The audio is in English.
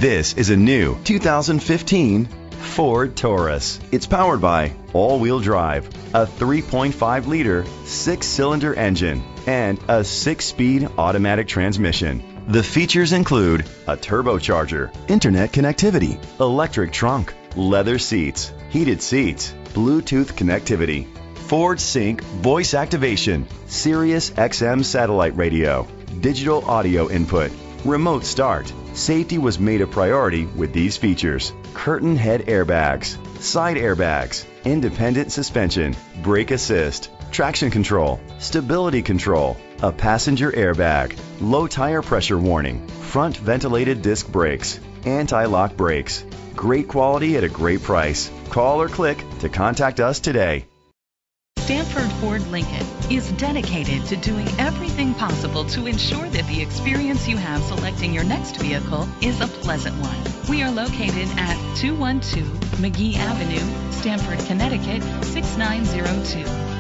This is a new 2015 Ford Taurus. It's powered by all-wheel drive, a 3.5-liter, 6-cylinder engine, and a 6-speed automatic transmission. The features include a turbocharger, internet connectivity, electric trunk, leather seats, heated seats, Bluetooth connectivity, Ford Sync voice activation, Sirius XM satellite radio, digital audio input, remote start. Safety was made a priority with these features: curtain head airbags, side airbags, independent suspension, brake assist, traction control, stability control, a passenger airbag, low tire pressure warning, front ventilated disc brakes, anti-lock brakes. Great quality at a great price. Call or click to contact us today. Stanford Ford Lincoln is dedicated to doing everything possible to ensure that the experience you have selecting your next vehicle is a pleasant one. We are located at 212 McGee Avenue, Stamford, Connecticut 6902.